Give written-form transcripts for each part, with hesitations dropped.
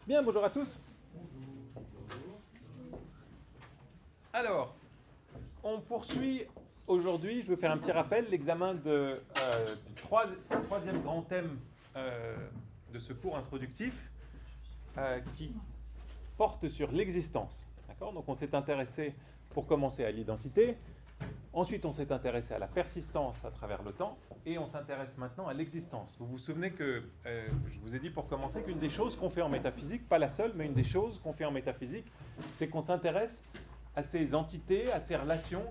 Bien, bonjour à tous. Alors, on poursuit aujourd'hui, je vais faire un petit rappel, l'examen du troisième grand thème de ce cours introductif qui porte sur l'existence. D'accord ? Donc on s'est intéressé pour commencer à l'identité, ensuite on s'est intéressé à la persistance à travers le temps, et on s'intéresse maintenant à l'existence. Vous vous souvenez que je vous ai dit pour commencer qu'une des choses qu'on fait en métaphysique, pas la seule, mais une des choses qu'on fait en métaphysique, c'est qu'on s'intéresse à ces entités, à ces relations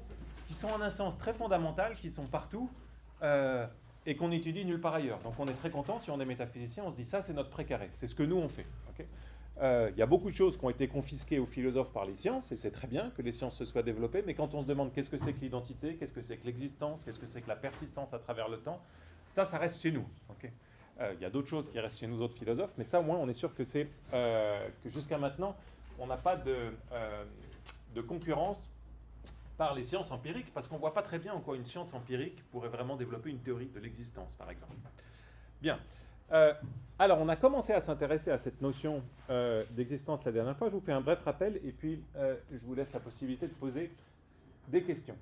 qui sont en un sens très fondamental, qui sont partout, et qu'on étudie nulle part ailleurs. Donc on est très content, si on est métaphysicien, on se dit ça c'est notre précaré, c'est ce que nous on fait. Okay ? Y a beaucoup de choses qui ont été confisquées aux philosophes par les sciences, et c'est très bien que les sciences se soient développées, mais quand on se demande qu'est-ce que c'est que l'identité, qu'est-ce que c'est que l'existence, qu'est-ce que c'est que la persistance à travers le temps, ça reste chez nous. Okay ? Y a d'autres choses qui restent chez nous, d'autres philosophes, mais ça au moins on est sûr que c'est que jusqu'à maintenant, on n'a pas de concurrence par les sciences empiriques, parce qu'on ne voit pas très bien en quoi une science empirique pourrait vraiment développer une théorie de l'existence, par exemple. Bien. Alors, on a commencé à s'intéresser à cette notion d'existence la dernière fois. Je vous fais un bref rappel et puis je vous laisse la possibilité de poser des questions.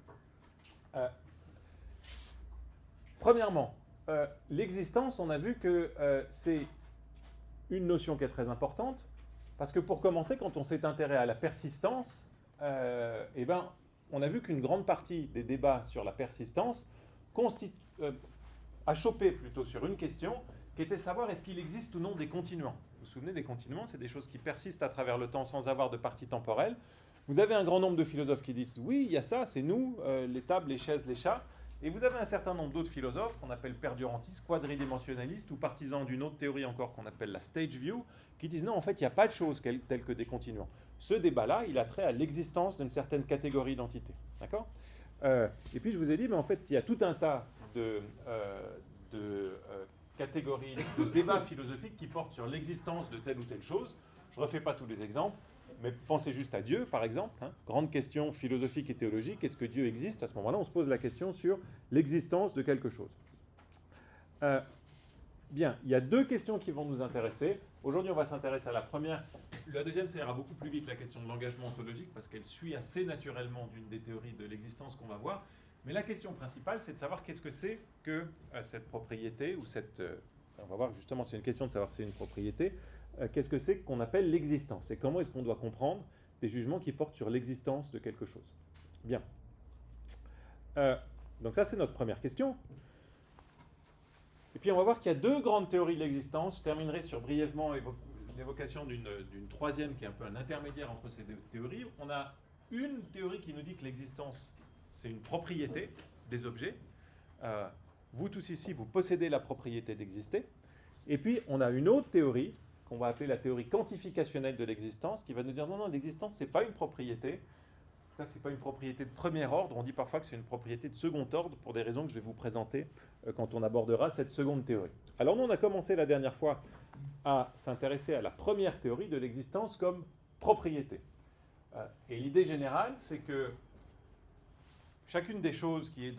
Premièrement, l'existence, on a vu que c'est une notion qui est très importante parce que pour commencer, quand on s'est intéressé à la persistance, on a vu qu'une grande partie des débats sur la persistance a chopé plutôt sur une question qui était savoir est-ce qu'il existe ou non des continuants. Vous vous souvenez des continuants, c'est des choses qui persistent à travers le temps sans avoir de partie temporelle. Vous avez un grand nombre de philosophes qui disent oui, il y a ça, c'est nous, les tables, les chaises, les chats. Et vous avez un certain nombre d'autres philosophes qu'on appelle perdurantistes, quadridimensionnalistes ou partisans d'une autre théorie encore qu'on appelle la stage view, qui disent non, en fait, il n'y a pas de choses telles que des continuants. Ce débat-là, il a trait à l'existence d'une certaine catégorie d'entités. D'accord ? Et puis je vous ai dit, mais en fait, il y a tout un tas de catégories, de débats philosophiques qui portent sur l'existence de telle ou telle chose. Je ne refais pas tous les exemples, mais pensez juste à Dieu, par exemple. Grande question philosophique et théologique, est-ce que Dieu existe ? À ce moment-là, on se pose la question sur l'existence de quelque chose. Bien, il y a deux questions qui vont nous intéresser. Aujourd'hui, on va s'intéresser à la première. La deuxième, ça ira beaucoup plus vite, la question de l'engagement ontologique, parce qu'elle suit assez naturellement d'une des théories de l'existence qu'on va voir. Mais la question principale, c'est de savoir qu'est-ce que c'est que cette propriété, ou cette... on va voir justement, c'est une question de savoir si c'est une propriété. Qu'est-ce que c'est qu'on appelle l'existence ? Et comment est-ce qu'on doit comprendre des jugements qui portent sur l'existence de quelque chose ? Bien. Donc ça, c'est notre première question. Et puis on va voir qu'il y a deux grandes théories de l'existence. Je terminerai sur brièvement l'évocation d'une troisième qui est un peu un intermédiaire entre ces deux théories. On a une théorie qui nous dit que l'existence, c'est une propriété des objets. Vous tous ici, vous possédez la propriété d'exister. Et puis on a une autre théorie qu'on va appeler la théorie quantificationnelle de l'existence, qui va nous dire non, l'existence, ce n'est pas une propriété. En tout cas, ce n'est pas une propriété de premier ordre. On dit parfois que c'est une propriété de second ordre pour des raisons que je vais vous présenter quand on abordera cette seconde théorie. Alors nous, on a commencé la dernière fois à s'intéresser à la première théorie de l'existence comme propriété. Et l'idée générale, c'est que chacune des choses qui sont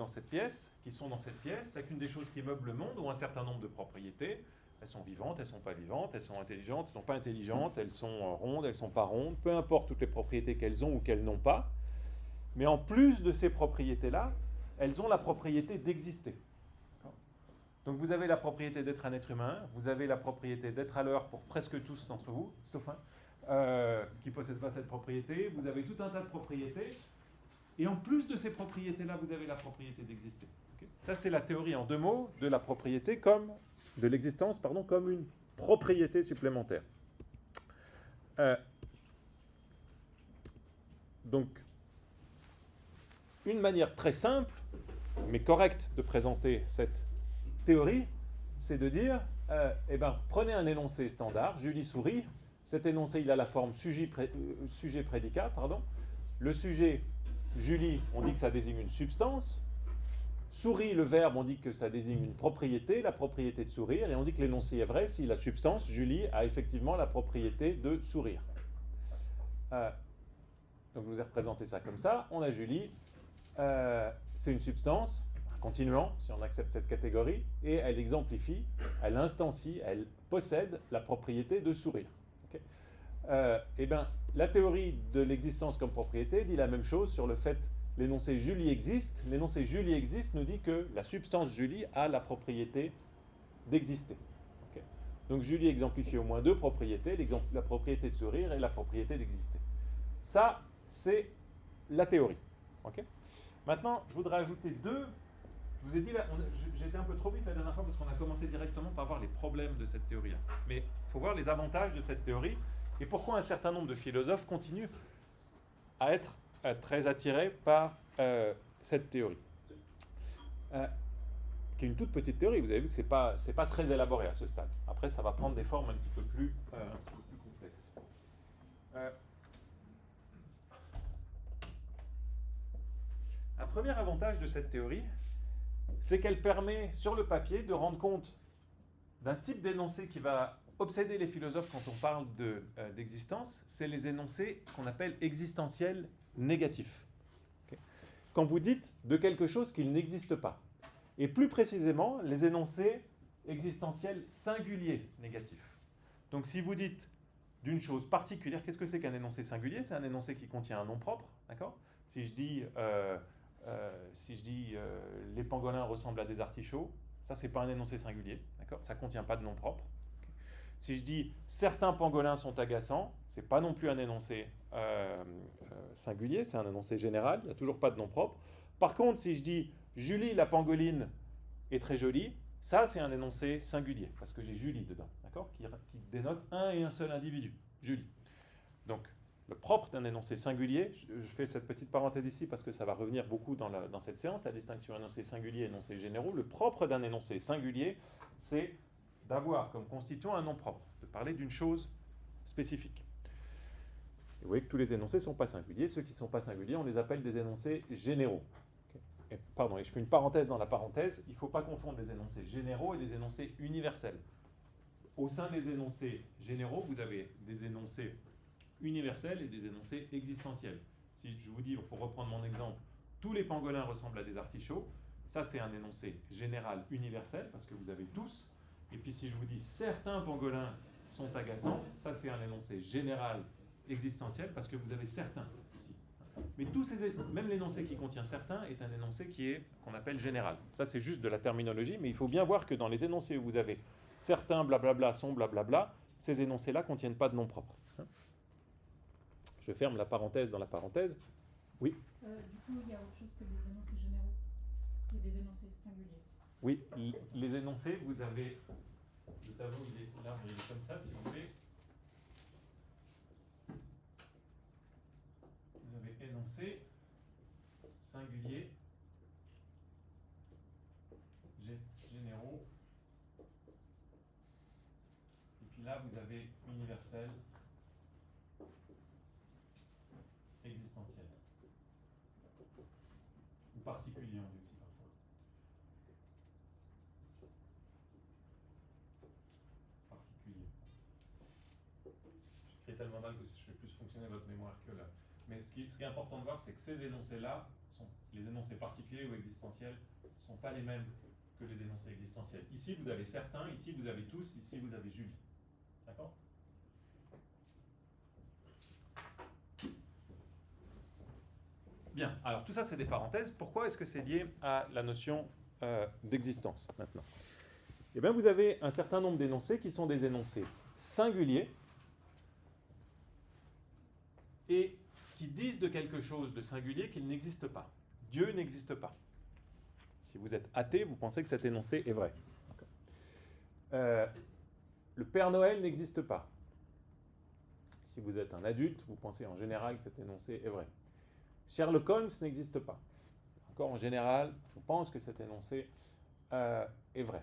dans cette pièce, chacune des choses qui meublent le monde ont un certain nombre de propriétés. Elles sont vivantes, elles ne sont pas vivantes, elles sont intelligentes, elles ne sont pas intelligentes, elles sont rondes, elles ne sont pas rondes, peu importe toutes les propriétés qu'elles ont ou qu'elles n'ont pas. Mais en plus de ces propriétés-là, elles ont la propriété d'exister. Donc vous avez la propriété d'être un être humain, vous avez la propriété d'être à l'heure pour presque tous d'entre vous, sauf un, qui ne possède pas cette propriété. Vous avez tout un tas de propriétés. Et en plus de ces propriétés-là, vous avez la propriété d'exister. Okay ? Ça, c'est la théorie en deux mots de la propriété de l'existence, comme une propriété supplémentaire. Donc, une manière très simple, mais correcte de présenter cette théorie, c'est de dire, prenez un énoncé standard, Julie sourit, cet énoncé, il a la forme sujet-prédicat, Le sujet, Julie, on dit que ça désigne une substance. Sourit, le verbe, on dit que ça désigne une propriété, la propriété de sourire, et on dit que l'énoncé est vrai si la substance, Julie, a effectivement la propriété de sourire. Donc je vous ai représenté ça comme ça. On a Julie, c'est une substance, un continuant, si on accepte cette catégorie, et elle exemplifie, elle instancie, elle possède la propriété de sourire. Okay ? Eh bien, la théorie de l'existence comme propriété dit la même chose sur le fait l'énoncé Julie existe. L'énoncé Julie existe nous dit que la substance Julie a la propriété d'exister. Okay. Donc Julie exemplifie au moins deux propriétés, la propriété de sourire et la propriété d'exister. Ça, c'est la théorie. Okay. Maintenant, je voudrais ajouter deux. Je vous ai dit, j'ai été un peu trop vite la dernière fois parce qu'on a commencé directement par voir les problèmes de cette théorie-là. Mais il faut voir les avantages de cette théorie et pourquoi un certain nombre de philosophes continuent à être très attirés par cette théorie. Qui est une toute petite théorie, vous avez vu que c'est pas très élaboré à ce stade. Après, ça va prendre des formes un petit peu plus complexes. Un premier avantage de cette théorie, c'est qu'elle permet sur le papier de rendre compte d'un type d'énoncé qui va obséder les philosophes quand on parle d'existence, c'est les énoncés qu'on appelle existentiels négatifs. Okay. Quand vous dites de quelque chose qu'il n'existe pas, et plus précisément les énoncés existentiels singuliers négatifs. Donc si vous dites d'une chose particulière, qu'est-ce que c'est qu'un énoncé singulier? C'est un énoncé qui contient un nom propre, d'accord? Si je dis les pangolins ressemblent à des artichauts, ça c'est pas un énoncé singulier, d'accord? Ça contient pas de nom propre. Okay. Si je dis certains pangolins sont agaçants, c'est pas non plus un énoncé singulier, c'est un énoncé général, il n'y a toujours pas de nom propre. Par contre, si je dis Julie la pangoline est très jolie, ça c'est un énoncé singulier, parce que j'ai Julie dedans, d'accord, qui dénote un et un seul individu, Julie. Donc, le propre d'un énoncé singulier, je fais cette petite parenthèse ici parce que ça va revenir beaucoup dans cette séance, la distinction énoncé singulier et énoncé généraux. Le propre d'un énoncé singulier, c'est d'avoir comme constituant un nom propre, de parler d'une chose spécifique. Et vous voyez que tous les énoncés ne sont pas singuliers. Ceux qui ne sont pas singuliers, on les appelle des énoncés généraux. Et je fais une parenthèse dans la parenthèse. Il ne faut pas confondre les énoncés généraux et les énoncés universels. Au sein des énoncés généraux, vous avez des énoncés universels et des énoncés existentiels. Si je vous dis, pour reprendre mon exemple, tous les pangolins ressemblent à des artichauts, ça c'est un énoncé général universel, parce que vous avez tous. Et puis si je vous dis certains pangolins sont agaçants, ça c'est un énoncé général existentiel, parce que vous avez certains ici. Mais même l'énoncé qui contient certains est un énoncé qu'on appelle général. Ça c'est juste de la terminologie, mais il faut bien voir que dans les énoncés où vous avez certains blablabla sont blablabla, ces énoncés-là ne contiennent pas de nom propre. Je ferme la parenthèse dans la parenthèse. Oui. Du coup, il y a autre chose que des énoncés généraux. Il y a des énoncés singuliers. Oui, les énoncés, vous avez... Le tableau, il est comme ça, si vous voulez. Vous avez énoncé, singulier, généraux. Et puis là, vous avez universel, existentiel. Ou particulier, on dit aussi parfois. Particulier. J'écris tellement mal que je fais plus fonctionner votre mémoire que là. Mais ce qui est important de voir, c'est que ces énoncés-là, les énoncés particuliers ou existentiels, ne sont pas les mêmes que les énoncés existentiels. Ici, vous avez certains, ici, vous avez tous, ici, vous avez Julie. D'accord ? Bien, alors tout ça c'est des parenthèses. Pourquoi est-ce que c'est lié à la notion d'existence maintenant? Eh bien vous avez un certain nombre d'énoncés qui sont des énoncés singuliers et qui disent de quelque chose de singulier qu'il n'existe pas. Dieu n'existe pas. Si vous êtes athée, vous pensez que cet énoncé est vrai. Le Père Noël n'existe pas. Si vous êtes un adulte, vous pensez en général que cet énoncé est vrai. Sherlock Holmes n'existe pas. Encore en général, on pense que cet énoncé est vrai.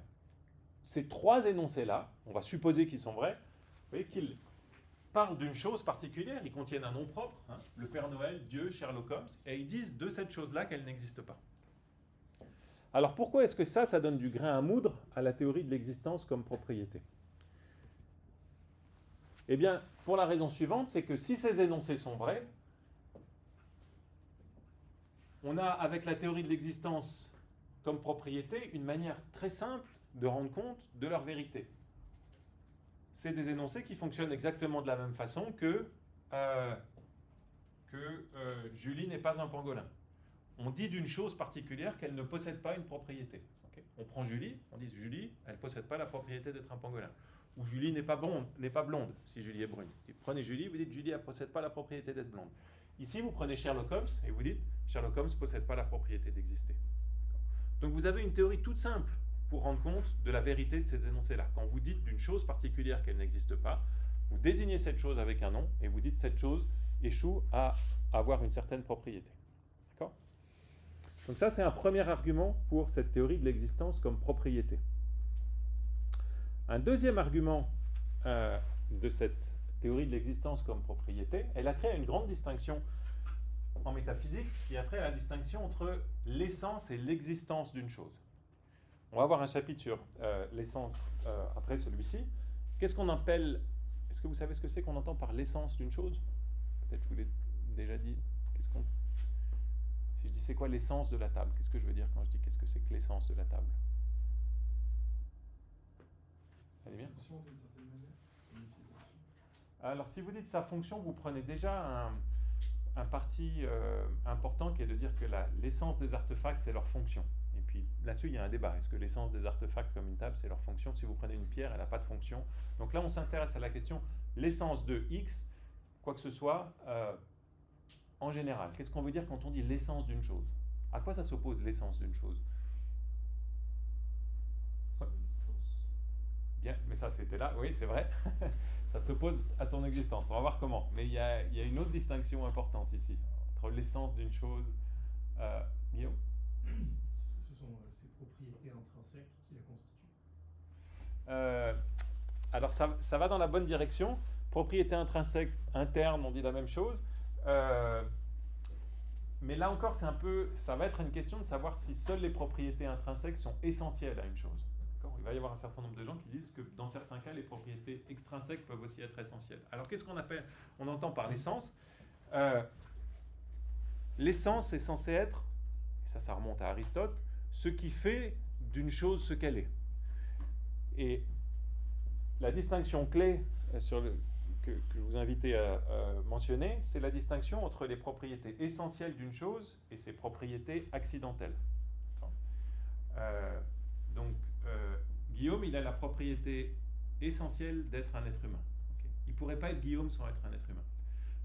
Ces trois énoncés-là, on va supposer qu'ils sont vrais, vous voyez qu'ils parlent d'une chose particulière, ils contiennent un nom propre, hein, le Père Noël, Dieu, Sherlock Holmes, et ils disent de cette chose-là qu'elle n'existe pas. Alors pourquoi est-ce que ça donne du grain à moudre à la théorie de l'existence comme propriété? Eh bien, pour la raison suivante, c'est que si ces énoncés sont vrais, on a, avec la théorie de l'existence comme propriété, une manière très simple de rendre compte de leur vérité. c'est des énoncés qui fonctionnent exactement de la même façon que Julie n'est pas un pangolin. On dit d'une chose particulière qu'elle ne possède pas une propriété. Okay. On prend Julie, on dit Julie, elle ne possède pas la propriété d'être un pangolin. Ou Julie n'est pas blonde, si Julie est brune. Vous prenez Julie, vous dites Julie ne possède pas la propriété d'être blonde. Ici, vous prenez Sherlock Holmes et vous dites Sherlock Holmes ne possède pas la propriété d'exister. Donc vous avez une théorie toute simple pour rendre compte de la vérité de ces énoncés-là. Quand vous dites d'une chose particulière qu'elle n'existe pas, vous désignez cette chose avec un nom et vous dites cette chose échoue à avoir une certaine propriété. D'accord ? Donc ça, c'est un premier argument pour cette théorie de l'existence comme propriété. Un deuxième argument de cette théorie de l'existence comme propriété, elle a trait à une grande distinction en métaphysique qui a trait à la distinction entre l'essence et l'existence d'une chose. On va avoir un chapitre sur l'essence après celui-ci. Qu'est-ce qu'on appelle... Est-ce que vous savez ce que c'est qu'on entend par l'essence d'une chose ? Peut-être je vous l'ai déjà dit. Si je dis c'est quoi l'essence de la table, qu'est-ce que je veux dire quand je dis qu'est-ce que c'est que l'essence de la table ? Ça allait bien ? Alors si vous dites sa fonction, vous prenez déjà un parti important qui est de dire que l'essence des artefacts, c'est leur fonction. Et puis là-dessus, il y a un débat. Est-ce que l'essence des artefacts comme une table, c'est leur fonction ? Si vous prenez une pierre, elle n'a pas de fonction. Donc là, on s'intéresse à la question, l'essence de X, quoi que ce soit, en général. Qu'est-ce qu'on veut dire quand on dit l'essence d'une chose ? À quoi ça s'oppose l'essence d'une chose ? Ouais. Bien, mais ça c'était là, oui c'est vrai. Ça s'oppose à son existence. On va voir comment. Mais il y a une autre distinction importante ici, entre l'essence d'une chose... Guillaume ? Ce sont ses propriétés intrinsèques qui la constituent. Alors ça va dans la bonne direction. Propriété intrinsèque, interne, on dit la même chose. Mais là encore, ça va être une question de savoir si seules les propriétés intrinsèques sont essentielles à une chose. D'accord ? Il va y avoir un certain nombre de gens qui disent que dans certains cas, les propriétés extrinsèques peuvent aussi être essentielles. Alors qu'est-ce on entend par l'essence ? L'essence est censée être, et ça remonte à Aristote, ce qui fait d'une chose ce qu'elle est. Et la distinction clé que je vous invite à mentionner, c'est la distinction entre les propriétés essentielles d'une chose et ses propriétés accidentelles. Guillaume, il a la propriété essentielle d'être un être humain. Okay. Il ne pourrait pas être Guillaume sans être un être humain.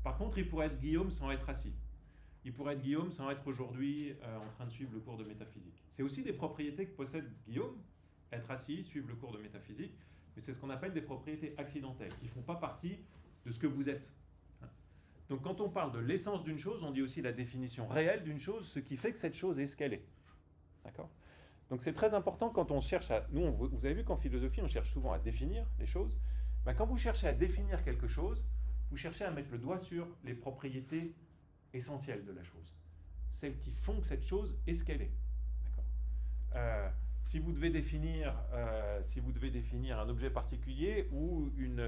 Par contre, il pourrait être Guillaume sans être assis. Il pourrait être Guillaume sans être aujourd'hui en train de suivre le cours de métaphysique. C'est aussi des propriétés que possède Guillaume, être assis, suivre le cours de métaphysique, mais c'est ce qu'on appelle des propriétés accidentelles, qui ne font pas partie de ce que vous êtes. Donc quand on parle de l'essence d'une chose, on dit aussi la définition réelle d'une chose, ce qui fait que cette chose est ce qu'elle est. D'accord ? Donc c'est très important quand on cherche à... vous avez vu qu'en philosophie, on cherche souvent à définir les choses. Quand vous cherchez à définir quelque chose, vous cherchez à mettre le doigt sur les propriétés essentielles de la chose. Celles qui font que cette chose est ce qu'elle est. D'accord ? Si vous devez définir un objet particulier ou une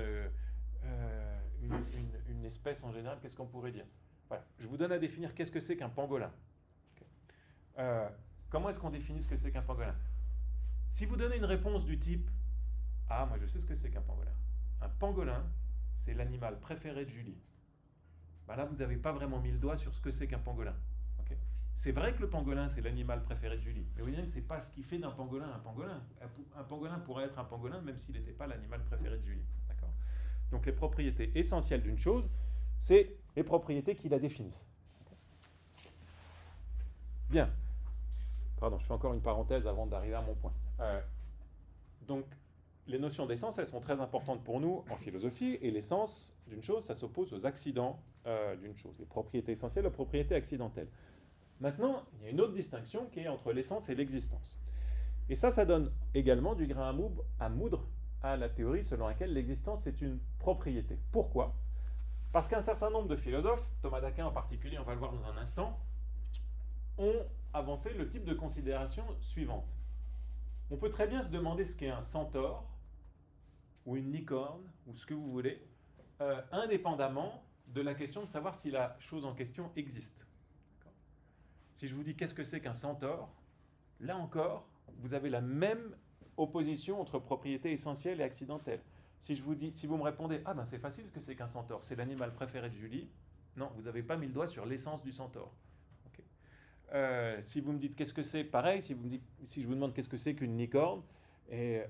espèce en général, qu'est-ce qu'on pourrait dire ? Voilà. Je vous donne à définir qu'est-ce que c'est qu'un pangolin. Okay. Comment est-ce qu'on définit ce que c'est qu'un pangolin ? Si vous donnez une réponse du type « Ah, moi je sais ce que c'est qu'un pangolin. Un pangolin, c'est l'animal préféré de Julie. » Là, vous n'avez pas vraiment mis le doigt sur ce que c'est qu'un pangolin. Okay. C'est vrai que le pangolin, c'est l'animal préféré de Julie. Mais vous voyez que ce n'est pas ce qui fait d'un pangolin un pangolin. Un pangolin pourrait être un pangolin même s'il n'était pas l'animal préféré de Julie. D'accord ? Donc les propriétés essentielles d'une chose, c'est les propriétés qui la définissent. Okay. Bien. Pardon, je fais encore une parenthèse avant d'arriver à mon point. Donc, les notions d'essence, elles sont très importantes pour nous en philosophie, et l'essence d'une chose, ça s'oppose aux accidents d'une chose, les propriétés essentielles, les propriétés accidentelles. Maintenant, il y a une autre distinction qui est entre l'essence et l'existence. Et ça donne également du grain à moudre à la théorie selon laquelle l'existence est une propriété. Pourquoi ? Parce qu'un certain nombre de philosophes, Thomas d'Aquin en particulier, on va le voir dans un instant, ont avancé le type de considération suivante. On peut très bien se demander ce qu'est un centaure, ou une licorne, ou ce que vous voulez, indépendamment de la question de savoir si la chose en question existe. D'accord ? Si je vous dis qu'est-ce que c'est qu'un centaure, là encore, vous avez la même opposition entre propriété essentielle et accidentelle. Si vous me répondez, ah ben c'est facile ce que c'est qu'un centaure, c'est l'animal préféré de Julie, non, vous n'avez pas mis le doigt sur l'essence du centaure. Ok. Si vous me dites qu'est-ce que c'est, pareil, si je vous demande qu'est-ce que c'est qu'une licorne, et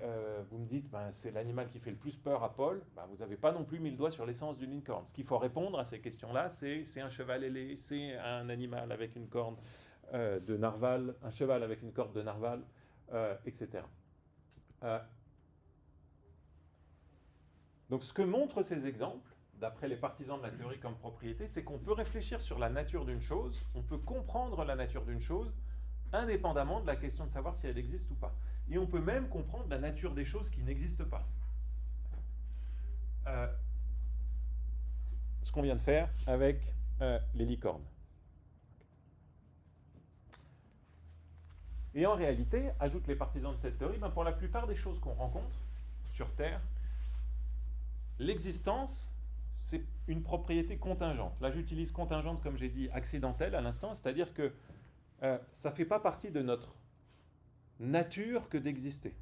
vous me dites ben, c'est l'animal qui fait le plus peur à Paul, ben, vous n'avez pas non plus mis le doigt sur l'essence d'une licorne. Ce qu'il faut répondre à ces questions-là, c'est un cheval ailé, c'est un animal avec une corne de narval, un cheval avec une corde de narval, etc. Donc ce que montrent ces exemples, d'après les partisans de la théorie comme propriété, c'est qu'on peut réfléchir sur la nature d'une chose, on peut comprendre la nature d'une chose, indépendamment de la question de savoir si elle existe ou pas. Et on peut même comprendre la nature des choses qui n'existent pas. Ce qu'on vient de faire avec les licornes. Et en réalité, ajoutent les partisans de cette théorie, ben pour la plupart des choses qu'on rencontre sur Terre, l'existence, c'est une propriété contingente. Là, j'utilise contingente, comme j'ai dit, accidentelle à l'instant, c'est-à-dire que ça ne fait pas partie de notre nature que d'exister.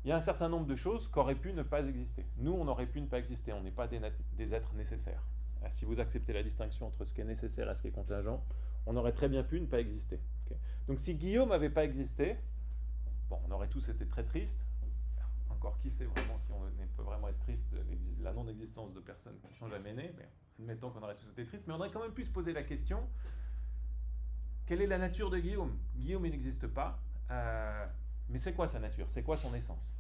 Il y a un certain nombre de choses qui auraient pu ne pas exister. Nous, on aurait pu ne pas exister, on n'est pas des êtres nécessaires. Si vous acceptez la distinction entre ce qui est nécessaire et ce qui est contingent, on aurait très bien pu ne pas exister. Okay. Donc si Guillaume n'avait pas existé, bon, on aurait tous été très tristes. Encore qui sait vraiment si on peut vraiment être triste de la non-existence de personnes qui ne sont jamais nées, mais admettons qu'on aurait tous été tristes, mais on aurait quand même pu se poser la question, quelle est la nature de Guillaume? Guillaume, il n'existe pas, mais c'est quoi sa nature? C'est quoi son essence?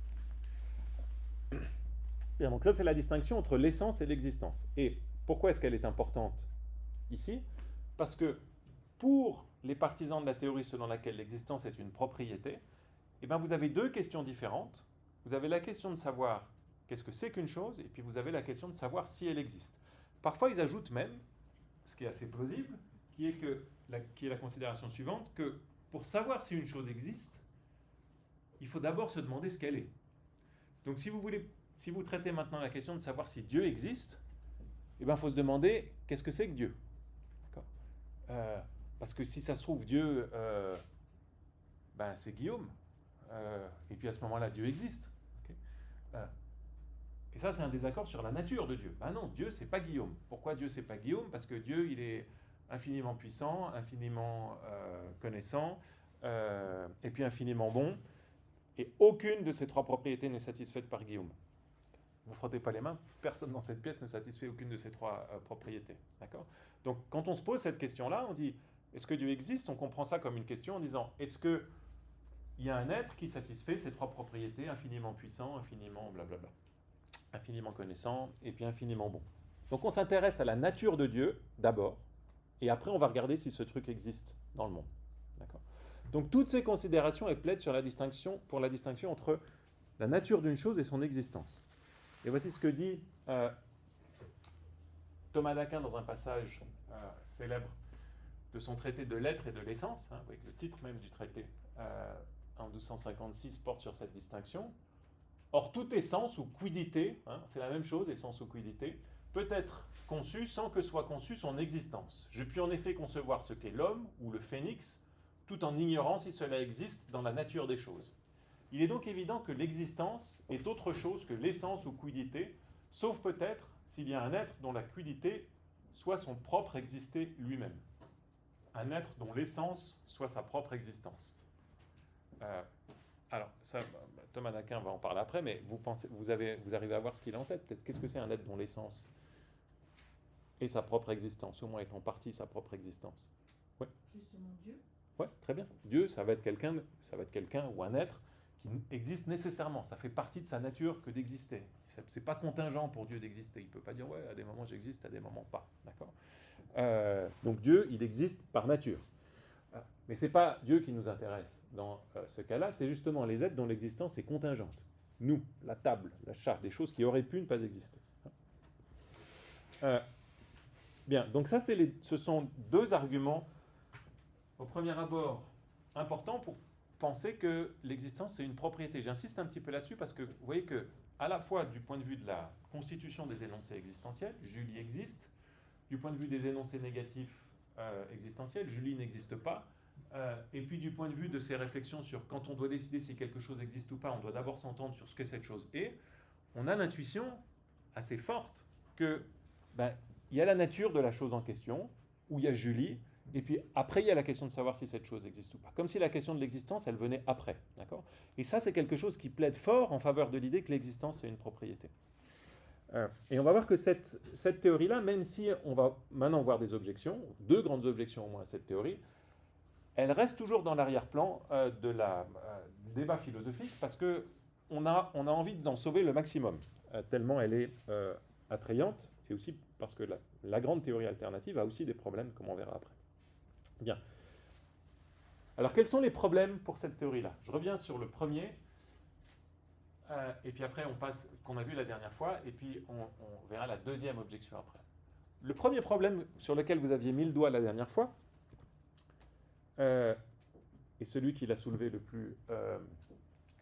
Bien, donc ça c'est la distinction entre l'essence et l'existence. Et pourquoi est-ce qu'elle est importante ici? Parce que pour les partisans de la théorie selon laquelle l'existence est une propriété, eh bien vous avez deux questions différentes. Vous avez la question de savoir qu'est-ce que c'est qu'une chose, et puis vous avez la question de savoir si elle existe. Parfois, ils ajoutent même, ce qui est assez plausible, qui est la considération suivante, que pour savoir si une chose existe, il faut d'abord se demander ce qu'elle est. Donc si vous traitez maintenant la question de savoir si Dieu existe, eh bien, il faut se demander qu'est-ce que c'est que Dieu. D'accord. Parce que si ça se trouve, Dieu, ben, c'est Guillaume. Et puis à ce moment-là, Dieu existe. Okay. Et ça, c'est un désaccord sur la nature de Dieu. Ben non, Dieu, c'est pas Guillaume. Pourquoi Dieu, c'est pas Guillaume? Parce que Dieu, il est infiniment puissant, infiniment connaissant, et puis infiniment bon. Et aucune de ces trois propriétés n'est satisfaite par Guillaume. Vous frottez pas les mains, personne dans cette pièce ne satisfait aucune de ces trois propriétés. D'accord? Donc, quand on se pose cette question-là, on dit, est-ce que Dieu existe? On comprend ça comme une question en disant, est-ce que il y a un être qui satisfait ces trois propriétés, infiniment puissant, infiniment blablabla, infiniment connaissant, et puis infiniment bon. Donc on s'intéresse à la nature de Dieu, d'abord, et après on va regarder si ce truc existe dans le monde. D'accord? Donc toutes ces considérations, elles plaident pour la distinction entre la nature d'une chose et son existence. Et voici ce que dit Thomas d'Aquin dans un passage célèbre de son traité de l'être et de l'essence, avec le titre même du traité, en 1256 porte sur cette distinction. Or, toute essence ou quiddité, c'est la même chose, essence ou quiddité, peut être conçue sans que soit conçue son existence. Je puis en effet concevoir ce qu'est l'homme ou le phénix, tout en ignorant si cela existe dans la nature des choses. Il est donc évident que l'existence est autre chose que l'essence ou quiddité, sauf peut-être s'il y a un être dont la quiddité soit son propre existé lui-même. Un être dont l'essence soit sa propre existence. Alors, ça, Thomas d'Aquin va en parler après, mais vous arrivez à voir ce qu'il a en tête. Peut-être qu'est-ce que c'est un être dont l'essence est sa propre existence, au moins est en partie sa propre existence. Ouais. Justement Dieu. Ouais, très bien. Dieu, ça va être quelqu'un ou un être qui existe nécessairement. Ça fait partie de sa nature que d'exister. C'est pas contingent pour Dieu d'exister. Il peut pas dire ouais, à des moments j'existe, à des moments pas. D'accord. Donc Dieu, il existe par nature. Mais ce n'est pas Dieu qui nous intéresse dans ce cas-là, c'est justement les êtres dont l'existence est contingente. Nous, la table, la charte, des choses qui auraient pu ne pas exister. Bien, donc ça, ce sont deux arguments, au premier abord, importants pour penser que l'existence, c'est une propriété. J'insiste un petit peu là-dessus parce que vous voyez que, à la fois du point de vue de la constitution des énoncés existentiels, Julie existe, du point de vue des énoncés négatifs existentiels, Julie n'existe pas, et puis du point de vue de ces réflexions sur quand on doit décider si quelque chose existe ou pas, on doit d'abord s'entendre sur ce que cette chose est. on a l'intuition assez forte que il y a la nature de la chose en question, où il y a Julie, et puis après il y a la question de savoir si cette chose existe ou pas. Comme si la question de l'existence, elle venait après. D'accord ? Et ça, c'est quelque chose qui plaide fort en faveur de l'idée que l'existence, c'est une propriété. Et on va voir que cette théorie-là, même si on va maintenant voir des objections, 2 grandes objections au moins à cette théorie, elle reste toujours dans l'arrière-plan du débat philosophique, parce qu'on a envie d'en sauver le maximum, tellement elle est attrayante, et aussi parce que la grande théorie alternative a aussi des problèmes, comme on verra après. Bien. Alors, quels sont les problèmes pour cette théorie-là ? Je reviens sur le premier, et puis après on passe, qu'on a vu la dernière fois, et puis on verra la deuxième objection après. Le premier problème sur lequel vous aviez mis le doigt la dernière fois, et celui qui l'a soulevé le plus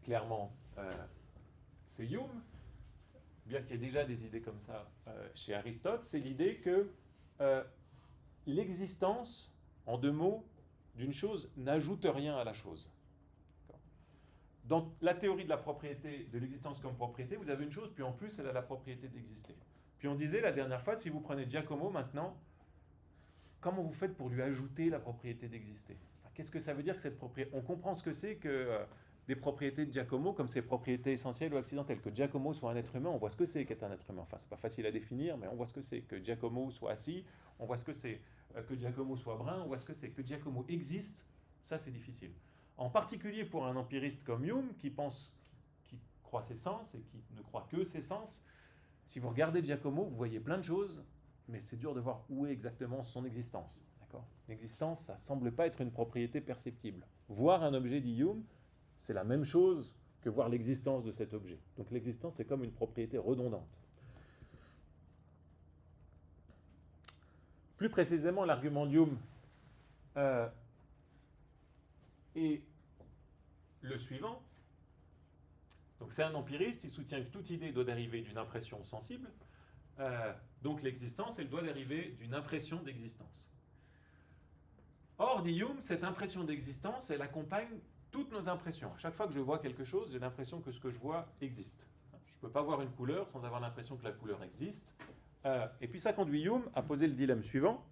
clairement, c'est Hume, bien qu'il y ait déjà des idées comme ça chez Aristote, c'est l'idée que l'existence, en 2 mots, d'une chose n'ajoute rien à la chose. Dans la théorie de la propriété, de l'existence comme propriété, vous avez une chose, puis en plus, elle a la propriété d'exister. Puis on disait la dernière fois, si vous prenez Giacomo maintenant, comment vous faites pour lui ajouter la propriété d'exister ? Qu'est-ce que ça veut dire que cette propriété ? On comprend ce que c'est que des propriétés de Giacomo comme ses propriétés essentielles ou accidentelles. Que Giacomo soit un être humain, on voit ce que c'est qu'être un être humain. Enfin, c'est pas facile à définir, mais on voit ce que c'est. Que Giacomo soit assis, on voit ce que c'est. Que Giacomo soit brun, on voit ce que c'est. Que Giacomo existe, ça c'est difficile. En particulier pour un empiriste comme Hume, qui croit ses sens et qui ne croit que ses sens. Si vous regardez Giacomo, vous voyez plein de choses, mais c'est dur de voir où est exactement son existence. D'accord ? L'existence, ça ne semble pas être une propriété perceptible. Voir un objet, dit Hume, c'est la même chose que voir l'existence de cet objet. Donc l'existence, c'est comme une propriété redondante. Plus précisément, l'argument d'Hume est le suivant. Donc c'est un empiriste, il soutient que toute idée doit dériver d'une impression sensible. Donc l'existence, elle doit dériver d'une impression d'existence. Or, dit Hume, cette impression d'existence, elle accompagne toutes nos impressions. À chaque fois que je vois quelque chose, j'ai l'impression que ce que je vois existe. Je ne peux pas voir une couleur sans avoir l'impression que la couleur existe. Et puis ça conduit Hume à poser le dilemme suivant.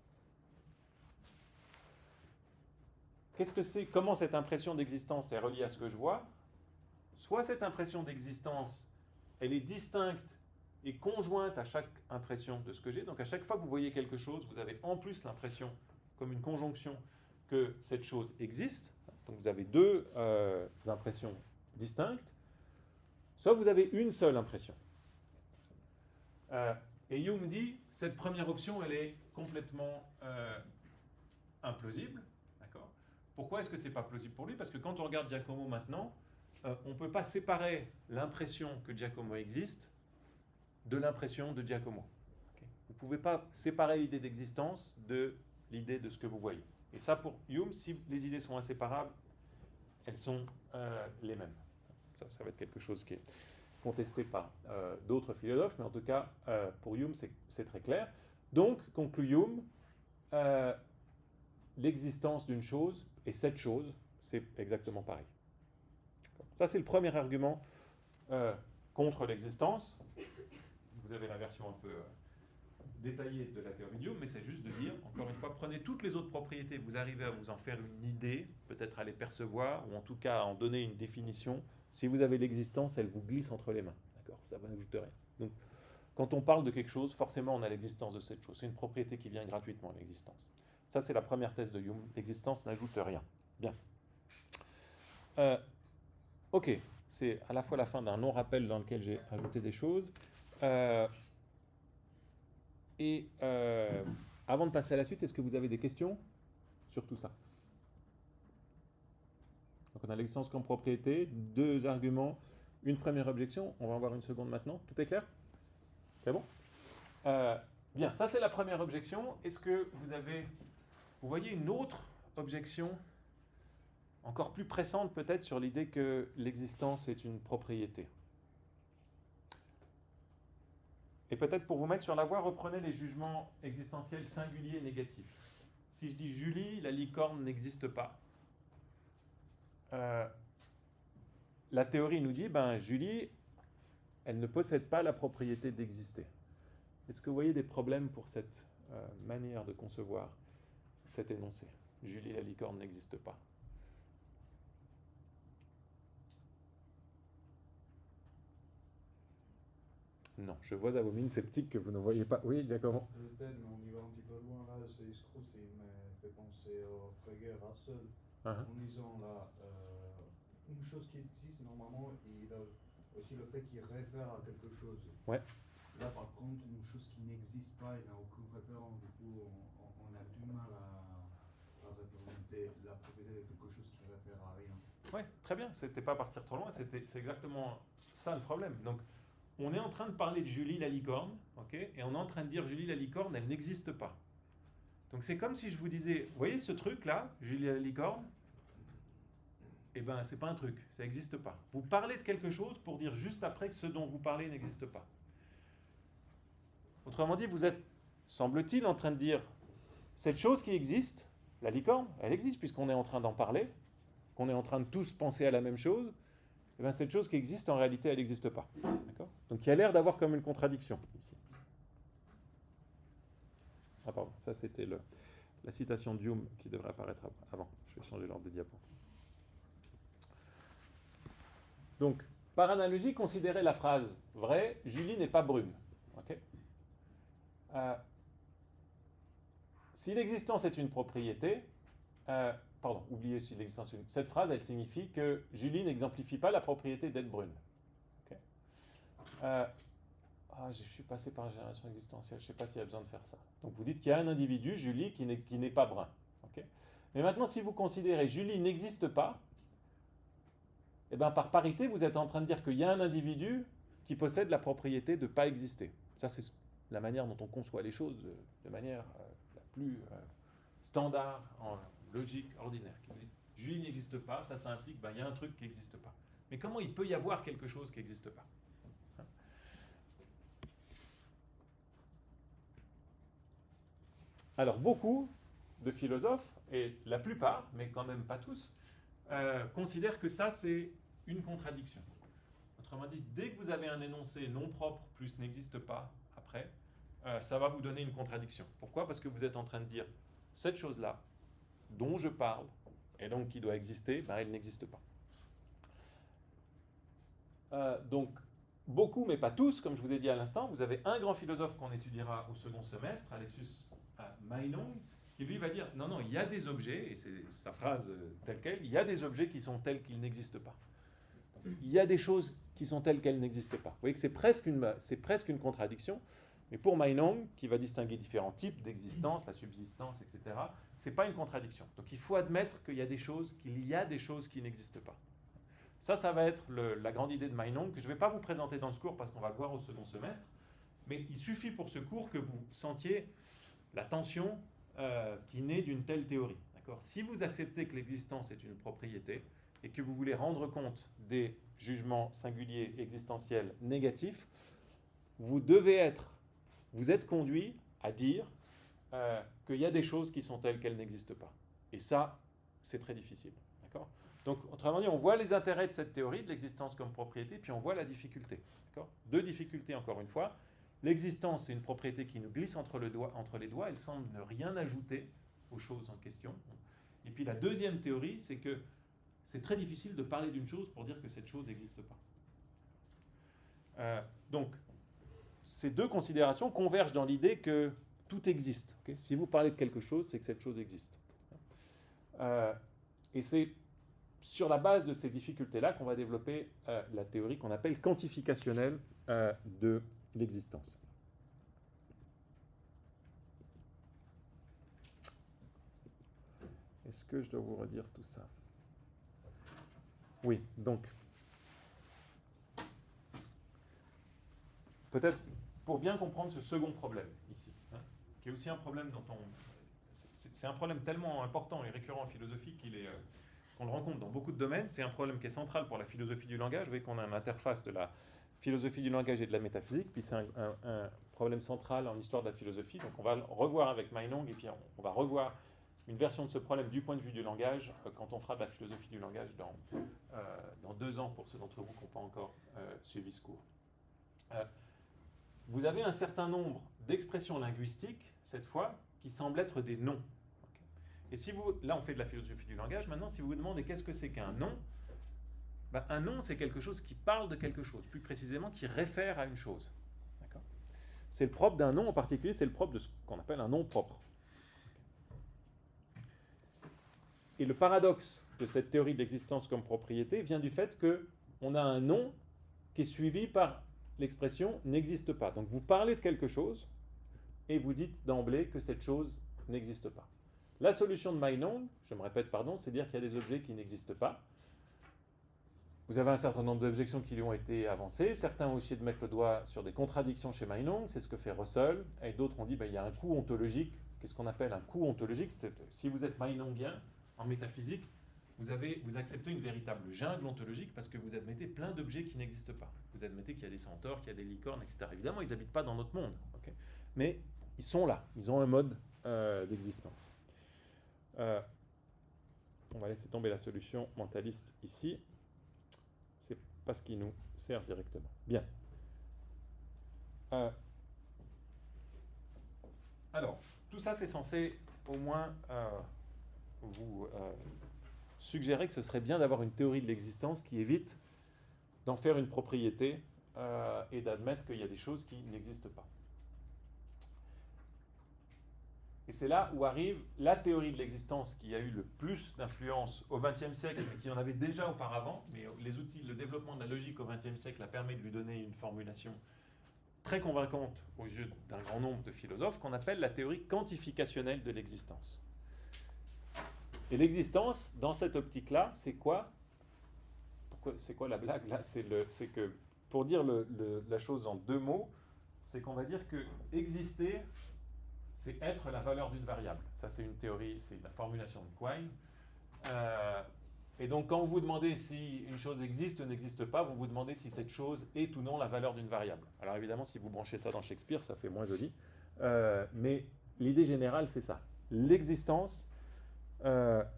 Qu'est-ce que c'est ? Comment cette impression d'existence est reliée à ce que je vois ? Soit cette impression d'existence, elle est distincte et conjointe à chaque impression de ce que j'ai. Donc à chaque fois que vous voyez quelque chose, vous avez en plus l'impression, comme une conjonction, que cette chose existe. Donc vous avez 2 impressions distinctes. Soit vous avez une seule impression. Et Hume dit, cette première option, elle est complètement implausible. D'accord ? Pourquoi est-ce que ce n'est pas plausible pour lui ? Parce que quand on regarde Giacomo maintenant, on ne peut pas séparer l'impression que Giacomo existe de l'impression de Giacomo. Okay ? Vous ne pouvez pas séparer l'idée d'existence de l'idée de ce que vous voyez. Et ça, pour Hume, si les idées sont inséparables, elles sont les mêmes. Ça va être quelque chose qui est contesté par d'autres philosophes, mais en tout cas, pour Hume, c'est très clair. Donc, conclut Hume, l'existence d'une chose et cette chose, c'est exactement pareil. Ça, c'est le premier argument contre l'existence. Vous avez la version un peu détaillée de la théorie d'Hume, mais c'est juste de dire, encore une fois, prenez toutes les autres propriétés, vous arrivez à vous en faire une idée, peut-être à les percevoir, ou en tout cas à en donner une définition. Si vous avez l'existence, elle vous glisse entre les mains. D'accord ? Ça ne n'ajoute rien. Donc, quand on parle de quelque chose, forcément, on a l'existence de cette chose. C'est une propriété qui vient gratuitement, l'existence. Ça, c'est la première thèse de Hume. L'existence n'ajoute rien. Bien. Ok, c'est à la fois la fin d'un long rappel dans lequel j'ai ajouté des choses. Avant de passer à la suite, est-ce que vous avez des questions sur tout ça ? Donc on a l'existence comme propriété, 2 arguments, une première objection. On va en voir une seconde maintenant. Tout est clair ? C'est bon ? Bien, ça c'est la première objection. Est-ce que vous voyez une autre objection encore plus pressante peut-être sur l'idée que l'existence est une propriété ? Et peut-être pour vous mettre sur la voie, reprenez les jugements existentiels singuliers et négatifs. Si je dis Julie, la licorne n'existe pas. La théorie nous dit, Julie, elle ne possède pas la propriété d'exister. Est-ce que vous voyez des problèmes pour cette manière de concevoir cet énoncé? Julie la licorne n'existe pas. Non, je vois à vos mines sceptiques que vous ne voyez pas. Oui, Giacomo. Peut-être, mais on y va un petit peu loin là. C'est Scrooge, il me fait penser au Frege Russell. Uh-huh. En disant là, une chose qui existe normalement, il a aussi le fait qu'il réfère à quelque chose. Ouais. Là, par contre, une chose qui n'existe pas, il n'a aucune référence. Du coup, on a du mal à représenter la propriété de quelque chose qui réfère à rien. Oui, très bien. C'était pas partir trop loin. C'est exactement ça le problème. Donc, on est en train de parler de Julie la licorne, ok, et on est en train de dire Julie la licorne, elle n'existe pas. Donc c'est comme si je vous disais, vous voyez ce truc-là, Julie la licorne, eh bien c'est pas un truc, ça n'existe pas. Vous parlez de quelque chose pour dire juste après que ce dont vous parlez n'existe pas. Autrement dit, vous êtes, semble-t-il, en train de dire, cette chose qui existe, la licorne, elle existe puisqu'on est en train d'en parler, qu'on est en train de tous penser à la même chose, eh bien, cette chose qui existe, en réalité, elle n'existe pas. D'accord ? Donc, il y a l'air d'avoir comme une contradiction ici. Ah, pardon, ça c'était la citation d'Hume qui devrait apparaître avant. Je vais changer l'ordre des diapos. Donc, par analogie, considérez la phrase vraie, Julie n'est pas brune. Okay ? Si l'existence est une propriété, pardon, oubliez si l'existence. Cette phrase, elle signifie que Julie n'exemplifie pas la propriété d'être brune. Okay. Je suis passé par la génération existentielle, je ne sais pas s'il y a besoin de faire ça. Donc vous dites qu'il y a un individu, Julie, qui n'est pas brun. Okay. Mais maintenant, si vous considérez Julie n'existe pas, eh bien, par parité, vous êtes en train de dire qu'il y a un individu qui possède la propriété de ne pas exister. Ça, c'est la manière dont on conçoit les choses de manière la plus standard, en logique ordinaire. Julie n'existe pas, ça implique qu'il y a un truc qui n'existe pas. Mais comment il peut y avoir quelque chose qui n'existe pas ? Alors beaucoup de philosophes, et la plupart, mais quand même pas tous, considèrent que ça c'est une contradiction. Autrement dit, dès que vous avez un énoncé non propre plus n'existe pas après, ça va vous donner une contradiction. Pourquoi ? Parce que vous êtes en train de dire cette chose-là dont je parle, et donc qui doit exister, elle n'existe pas. Donc, beaucoup, mais pas tous, comme je vous ai dit à l'instant, vous avez un grand philosophe qu'on étudiera au second semestre, Alexius Meinong, qui lui va dire, non, il y a des objets, et c'est sa phrase telle quelle, il y a des objets qui sont tels qu'ils n'existent pas. Il y a des choses qui sont telles qu'elles n'existent pas. Vous voyez que c'est presque une contradiction, mais pour Meinong, qui va distinguer différents types d'existence, la subsistance, etc., ce n'est pas une contradiction. Donc il faut admettre qu'il y a des choses qui n'existent pas. Ça va être la grande idée de Meinong, que je ne vais pas vous présenter dans ce cours parce qu'on va le voir au second semestre, mais il suffit pour ce cours que vous sentiez la tension qui naît d'une telle théorie. D'accord ? Si vous acceptez que l'existence est une propriété et que vous voulez rendre compte des jugements singuliers existentiels négatifs, vous êtes conduit à dire qu'il y a des choses qui sont telles qu'elles n'existent pas. Et ça, c'est très difficile. D'accord ? Donc, autrement dit, on voit les intérêts de cette théorie de l'existence comme propriété, puis on voit la difficulté. D'accord ? Deux difficultés, encore une fois. L'existence, c'est une propriété qui nous glisse entre les doigts, elle semble ne rien ajouter aux choses en question. Et puis la deuxième théorie, c'est que c'est très difficile de parler d'une chose pour dire que cette chose n'existe pas. Donc, ces deux considérations convergent dans l'idée que tout existe. Okay ? Si vous parlez de quelque chose, c'est que cette chose existe. Et c'est sur la base de ces difficultés-là qu'on va développer la théorie qu'on appelle quantificationnelle de l'existence. Est-ce que je dois vous redire tout ça ? Oui, donc, peut-être pour bien comprendre ce second problème ici, qui est aussi un problème c'est un problème tellement important et récurrent en philosophie qu'on le rencontre dans beaucoup de domaines. C'est un problème qui est central pour la philosophie du langage. Vous voyez qu'on a une interface de la philosophie du langage et de la métaphysique, puis c'est un problème central en histoire de la philosophie. Donc on va le revoir avec Meinong, et puis on va revoir une version de ce problème du point de vue du langage quand on fera de la philosophie du langage dans 2 ans, pour ceux d'entre vous qui n'ont pas encore suivi ce cours. Vous avez un certain nombre d'expressions linguistiques, cette fois, qui semblent être des noms. Ok. Et si vous, là on fait de la philosophie du langage, maintenant si vous vous demandez qu'est-ce que c'est qu'un nom, ben, un nom c'est quelque chose qui parle de quelque chose, plus précisément qui réfère à une chose. D'accord. C'est le propre d'un nom en particulier, c'est le propre de ce qu'on appelle un nom propre. Et le paradoxe de cette théorie de l'existence comme propriété vient du fait qu'on a un nom qui est suivi par l'expression n'existe pas. Donc vous parlez de quelque chose et vous dites d'emblée que cette chose n'existe pas. La solution de Meinong, je me répète, pardon, c'est dire qu'il y a des objets qui n'existent pas. Vous avez un certain nombre d'objections qui lui ont été avancées. Certains ont essayé de mettre le doigt sur des contradictions chez Meinong, c'est ce que fait Russell. Et d'autres ont dit qu'il y a un coût ontologique. Qu'est-ce qu'on appelle un coût ontologique? Si vous êtes Meinongien en métaphysique, vous acceptez une véritable jungle ontologique parce que vous admettez plein d'objets qui n'existent pas. Vous admettez qu'il y a des centaures, qu'il y a des licornes, etc. Évidemment, ils n'habitent pas dans notre monde, okay, mais ils sont là, ils ont un mode d'existence. On va laisser tomber la solution mentaliste ici. C'est pas ce qui nous sert directement. Bien. Alors, tout ça, c'est censé au moins vous suggérer que ce serait bien d'avoir une théorie de l'existence qui évite d'en faire une propriété et d'admettre qu'il y a des choses qui n'existent pas. Et c'est là où arrive la théorie de l'existence qui a eu le plus d'influence au XXe siècle, mais qui en avait déjà auparavant, mais les outils, le développement de la logique au XXe siècle a permis de lui donner une formulation très convaincante aux yeux d'un grand nombre de philosophes, qu'on appelle la théorie quantificationnelle de l'existence. Et l'existence, dans cette optique-là, c'est quoi? C'est quoi la blague là? C'est que, pour dire la chose en deux mots, c'est qu'on va dire que exister, c'est être la valeur d'une variable. Ça, c'est une théorie, c'est la formulation de Quine. Et donc, quand vous vous demandez si une chose existe ou n'existe pas, vous vous demandez si cette chose est ou non la valeur d'une variable. Alors évidemment, si vous branchez ça dans Shakespeare, ça fait moins joli. Mais l'idée générale, c'est ça. L'existence,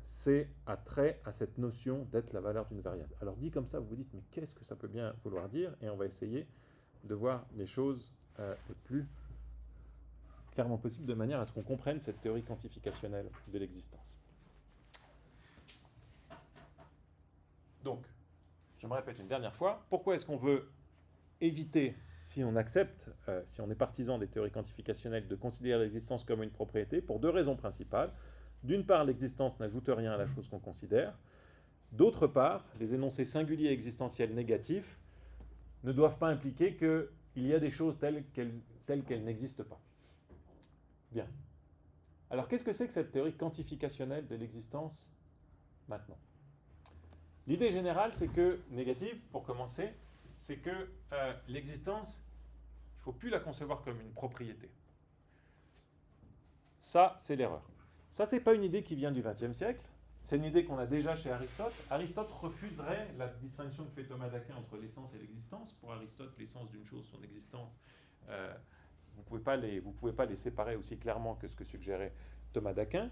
c'est attrait à cette notion d'être la valeur d'une variable. Alors dit comme ça, vous vous dites, mais qu'est-ce que ça peut bien vouloir dire? Et on va essayer de voir les choses le plus clairement possible, de manière à ce qu'on comprenne cette théorie quantificationnelle de l'existence. Donc, je me répète une dernière fois, pourquoi est-ce qu'on veut éviter, si on accepte, si on est partisan des théories quantificationnelles, de considérer l'existence comme une propriété? Pour deux raisons principales. D'une part, l'existence n'ajoute rien à la chose qu'on considère. D'autre part, les énoncés singuliers existentiels négatifs ne doivent pas impliquer qu'il y a des choses telles qu'elles n'existent pas. Bien. Alors, qu'est-ce que c'est que cette théorie quantificationnelle de l'existence maintenant? L'idée générale, c'est que, négative, pour commencer, c'est que l'existence, il ne faut plus la concevoir comme une propriété. Ça, c'est l'erreur. Ça, ce n'est pas une idée qui vient du XXe siècle, c'est une idée qu'on a déjà chez Aristote. Aristote refuserait la distinction que fait Thomas d'Aquin entre l'essence et l'existence. Pour Aristote, l'essence d'une chose, son existence, vous ne pouvez pas les séparer aussi clairement que ce que suggérait Thomas d'Aquin.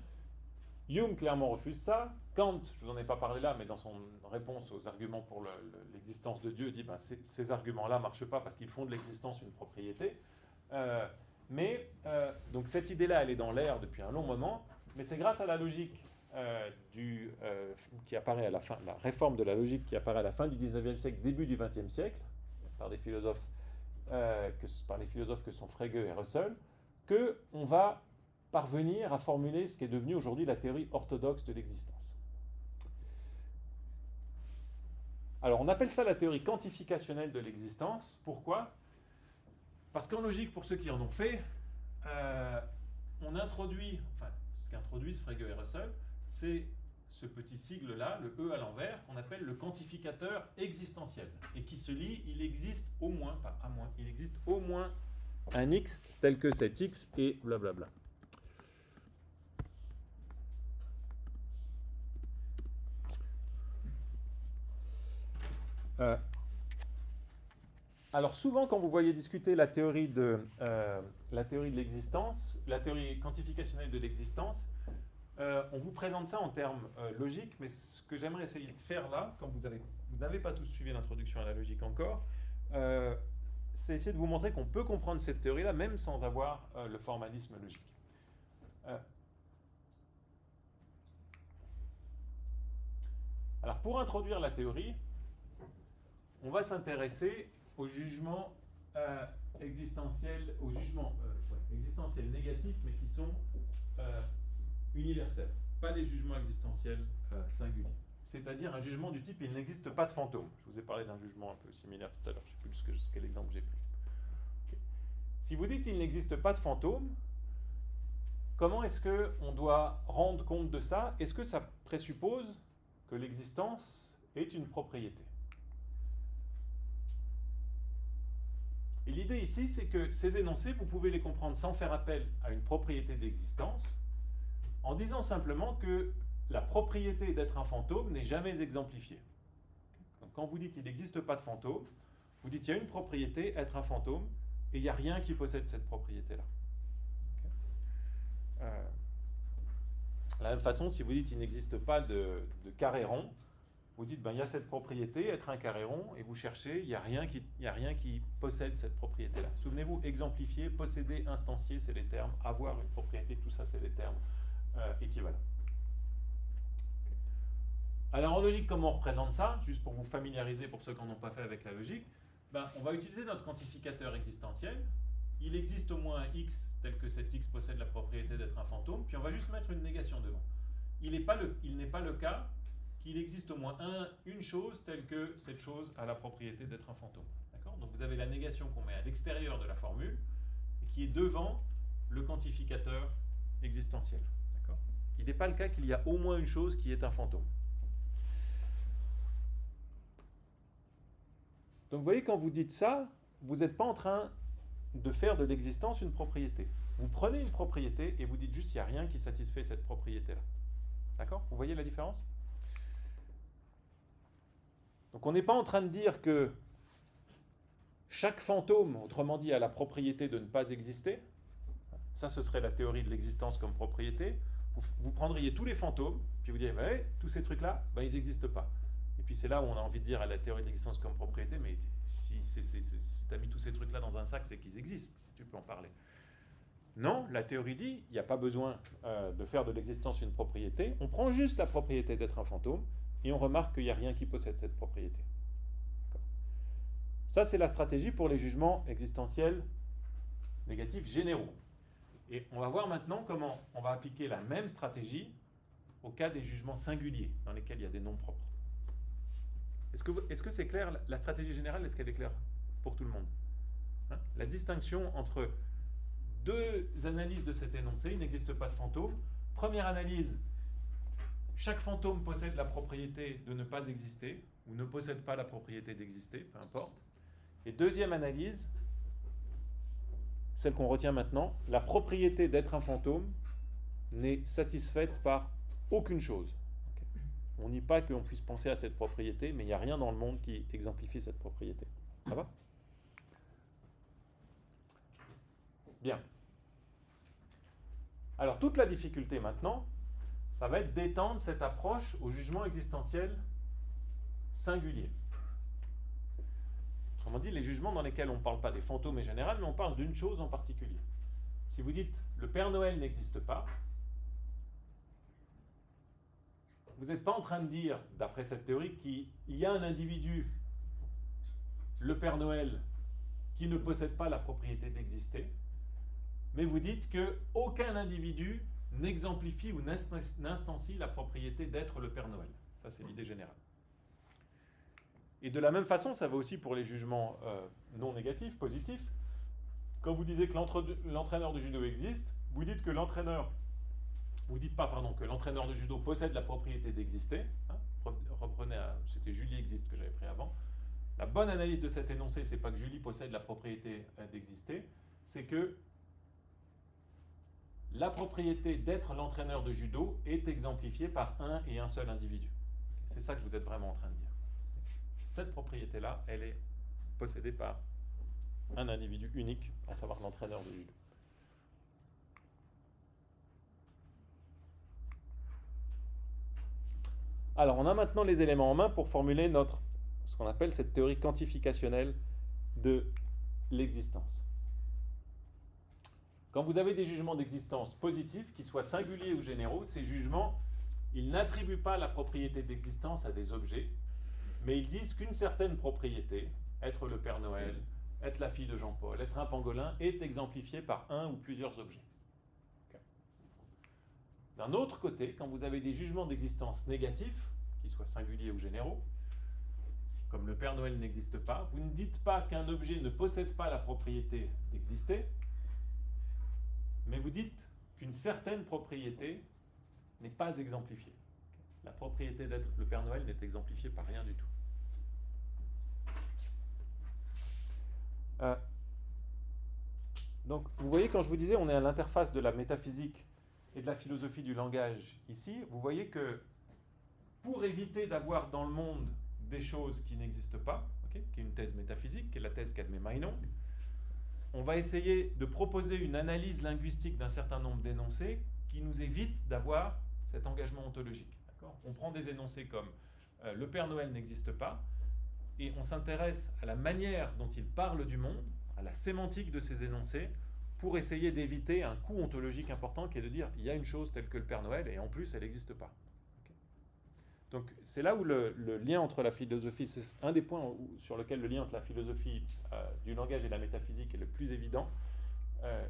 Hume clairement refuse ça. Kant, je ne vous en ai pas parlé là, mais dans son réponse aux arguments pour l'existence de Dieu, dit ben, ces arguments-là ne marchent pas parce qu'ils font de l'existence une propriété. Donc cette idée-là, elle est dans l'air depuis un long moment, mais c'est grâce à la logique qui apparaît à la fin, la réforme de la logique qui apparaît à la fin du 19e siècle, début du 20e siècle, par les philosophes que sont Frege et Russell, qu'on va parvenir à formuler ce qui est devenu aujourd'hui la théorie orthodoxe de l'existence. Alors on appelle ça la théorie quantificationnelle de l'existence. Pourquoi? Parce qu'en logique, pour ceux qui en ont fait, on introduit, enfin ce qu'introduisent Frege et Russell, c'est ce petit sigle-là, le E à l'envers, qu'on appelle le quantificateur existentiel, et qui se lit, il existe au moins, pas à moins, il existe au moins un X tel que cet X et blablabla. Alors souvent quand vous voyez discuter la théorie de l'existence, la théorie quantificationnelle de l'existence, on vous présente ça en termes logiques, mais ce que j'aimerais essayer de faire là, quand vous n'avez pas tous suivi l'introduction à la logique encore, c'est essayer de vous montrer qu'on peut comprendre cette théorie-là même sans avoir le formalisme logique. Alors, pour introduire la théorie, on va s'intéresser au jugement existentiel, aux jugements existentiels négatifs, mais qui sont universels, pas les jugements existentiels singuliers. C'est-à-dire un jugement du type « il n'existe pas de fantôme ». Je vous ai parlé d'un jugement un peu similaire tout à l'heure, je ne sais plus quel exemple j'ai pris. Okay. Si vous dites « il n'existe pas de fantôme », comment est-ce qu'on doit rendre compte de ça? Est-ce que ça présuppose que l'existence est une propriété? Et l'idée ici, c'est que ces énoncés, vous pouvez les comprendre sans faire appel à une propriété d'existence, en disant simplement que la propriété d'être un fantôme n'est jamais exemplifiée. Donc quand vous dites il n'existe pas de fantôme, vous dites il y a une propriété, être un fantôme, et il n'y a rien qui possède cette propriété-là. De la même façon, si vous dites il n'existe pas de carré rond, vous dites ben, il y a cette propriété, être un carré rond, et vous cherchez, il n'y a rien qui possède cette propriété-là. Souvenez-vous, exemplifier, posséder, instancier, c'est les termes, avoir une propriété, tout ça c'est les termes équivalents. Alors en logique, comment on représente ça? Juste pour vous familiariser, pour ceux qui n'en ont pas fait avec la logique, ben, on va utiliser notre quantificateur existentiel. Il existe au moins un x tel que cet x possède la propriété d'être un fantôme, puis on va juste mettre une négation devant. Il n'est pas le cas qu'il existe au moins une chose telle que cette chose a la propriété d'être un fantôme. D'accord? Donc vous avez la négation qu'on met à l'extérieur de la formule et qui est devant le quantificateur existentiel. D'accord? Il n'est pas le cas qu'il y a au moins une chose qui est un fantôme. Donc vous voyez, quand vous dites ça, vous n'êtes pas en train de faire de l'existence une propriété. Vous prenez une propriété et vous dites juste qu'il n'y a rien qui satisfait cette propriété-là. D'accord? Vous voyez la différence? Donc on n'est pas en train de dire que chaque fantôme, autrement dit, a la propriété de ne pas exister. Ça, ce serait la théorie de l'existence comme propriété. Vous prendriez tous les fantômes, puis vous diriez, bah, hey, tous ces trucs-là, bah, ils n'existent pas. Et puis c'est là où on a envie de dire à la théorie de l'existence comme propriété, mais si tu as mis tous ces trucs-là dans un sac, c'est qu'ils existent, si tu peux en parler. Non, la théorie dit, il n'y a pas besoin de faire de l'existence une propriété, on prend juste la propriété d'être un fantôme, et on remarque qu'il n'y a rien qui possède cette propriété. Ça, c'est la stratégie pour les jugements existentiels négatifs généraux. Et on va voir maintenant comment on va appliquer la même stratégie au cas des jugements singuliers, dans lesquels il y a des noms propres. Est-ce que c'est clair, la stratégie générale, est-ce qu'elle est claire pour tout le monde? La distinction entre deux analyses de cet énoncé, il n'existe pas de fantôme. Première analyse, chaque fantôme possède la propriété de ne pas exister, ou ne possède pas la propriété d'exister, peu importe. Et deuxième analyse, celle qu'on retient maintenant, la propriété d'être un fantôme n'est satisfaite par aucune chose. On nie pas qu'on puisse penser à cette propriété, mais il n'y a rien dans le monde qui exemplifie cette propriété. Ça va? Bien. Alors, toute la difficulté maintenant, ça va être d'étendre cette approche au jugement existentiel singulier. Autrement dit, les jugements dans lesquels on ne parle pas des fantômes en général, mais on parle d'une chose en particulier. Si vous dites « le Père Noël n'existe pas », vous n'êtes pas en train de dire, d'après cette théorie, qu'il y a un individu, le Père Noël, qui ne possède pas la propriété d'exister, mais vous dites qu'aucun individu n'exemplifie ou n'instancie la propriété d'être le Père Noël. Ça, c'est l'idée générale. Et de la même façon, ça va aussi pour les jugements non négatifs, positifs. Quand vous disiez que l'entraîneur de judo existe, vous dites que l'entraîneur... Vous dites pas, pardon, que l'entraîneur de judo possède la propriété d'exister. Reprenez, c'était Julie existe que j'avais pris avant. La bonne analyse de cet énoncé, c'est pas que Julie possède la propriété d'exister, c'est que la propriété d'être l'entraîneur de judo est exemplifiée par un et un seul individu. C'est ça que vous êtes vraiment en train de dire. Cette propriété-là, elle est possédée par un individu unique, à savoir l'entraîneur de judo. Alors, on a maintenant les éléments en main pour formuler ce qu'on appelle cette théorie quantificationnelle de l'existence. Quand vous avez des jugements d'existence positifs, qu'ils soient singuliers ou généraux, ces jugements, ils n'attribuent pas la propriété d'existence à des objets, mais ils disent qu'une certaine propriété, être le Père Noël, être la fille de Jean-Paul, être un pangolin, est exemplifiée par un ou plusieurs objets. Okay. D'un autre côté, quand vous avez des jugements d'existence négatifs, qu'ils soient singuliers ou généraux, comme le Père Noël n'existe pas, vous ne dites pas qu'un objet ne possède pas la propriété d'exister, mais vous dites qu'une certaine propriété n'est pas exemplifiée. La propriété d'être le Père Noël n'est exemplifiée par rien du tout. Donc, vous voyez, quand je vous disais, on est à l'interface de la métaphysique et de la philosophie du langage ici, vous voyez que pour éviter d'avoir dans le monde des choses qui n'existent pas, okay, qui est une thèse métaphysique, qui est la thèse qu'admet Meinong, on va essayer de proposer une analyse linguistique d'un certain nombre d'énoncés qui nous évite d'avoir cet engagement ontologique. D'accord ? On prend des énoncés comme le Père Noël n'existe pas, et on s'intéresse à la manière dont il parle du monde, à la sémantique de ces énoncés, pour essayer d'éviter un coût ontologique important qui est de dire il y a une chose telle que le Père Noël, et en plus elle n'existe pas. Okay. Donc c'est là où le lien entre la philosophie, c'est un des points sur lequel le lien entre la philosophie du langage et la métaphysique est le plus évident,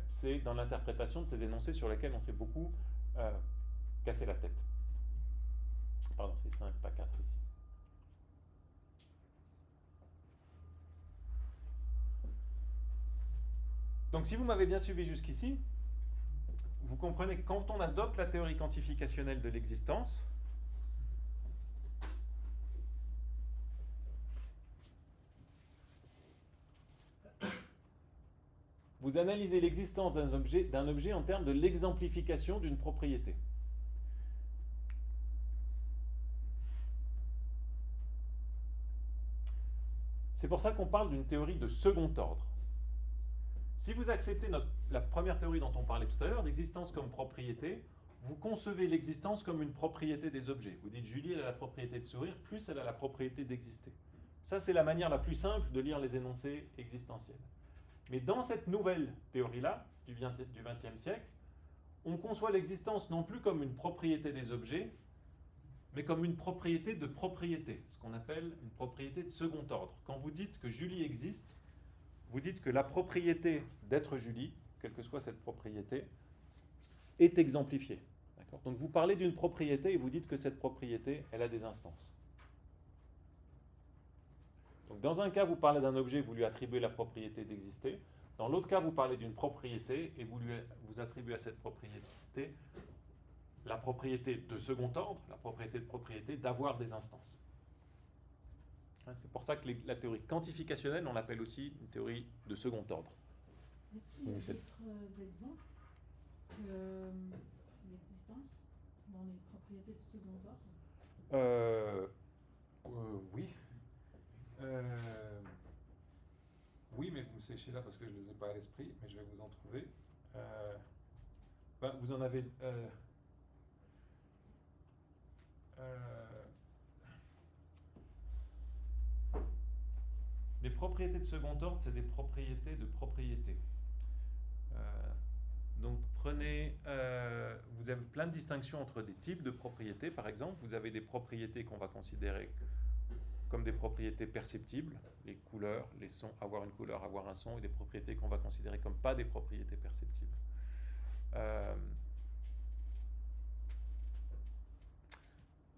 c'est dans l'interprétation de ces énoncés sur lesquels on s'est beaucoup cassé la tête. Pardon, c'est 5, pas 4 ici. Donc si vous m'avez bien suivi jusqu'ici, vous comprenez que quand on adopte la théorie quantificationnelle de l'existence, vous analysez l'existence d'un objet en termes de l'exemplification d'une propriété. C'est pour ça qu'on parle d'une théorie de second ordre. Si vous acceptez la première théorie dont on parlait tout à l'heure, l'existence comme propriété, vous concevez l'existence comme une propriété des objets. Vous dites Julie, elle a la propriété de sourire, plus elle a la propriété d'exister. Ça, c'est la manière la plus simple de lire les énoncés existentiels. Mais dans cette nouvelle théorie-là, du XXe siècle, on conçoit l'existence non plus comme une propriété des objets, mais comme une propriété de propriété, ce qu'on appelle une propriété de second ordre. Quand vous dites que Julie existe, vous dites que la propriété d'être Julie, quelle que soit cette propriété, est exemplifiée. D'accord ? Donc vous parlez d'une propriété et vous dites que cette propriété, elle a des instances. Donc dans un cas, vous parlez d'un objet, vous lui attribuez la propriété d'exister. Dans l'autre cas, vous parlez d'une propriété et vous attribuez à cette propriété la propriété de second ordre, la propriété de propriété d'avoir des instances. C'est pour ça que la théorie quantificationnelle, on l'appelle aussi une théorie de second ordre. Est-ce qu'il y a d'autres exemples que l'existence dans les propriétés de second ordre? Oui. Oui, mais vous me séchez là parce que je ne les ai pas à l'esprit, mais je vais vous en trouver. Vous en avez... les propriétés de second ordre, c'est des propriétés de propriété. Donc prenez... vous avez plein de distinctions entre des types de propriétés, par exemple. Vous avez des propriétés qu'on va considérer comme des propriétés perceptibles, les couleurs, les sons, avoir une couleur, avoir un son, et des propriétés qu'on va considérer comme pas des propriétés perceptibles.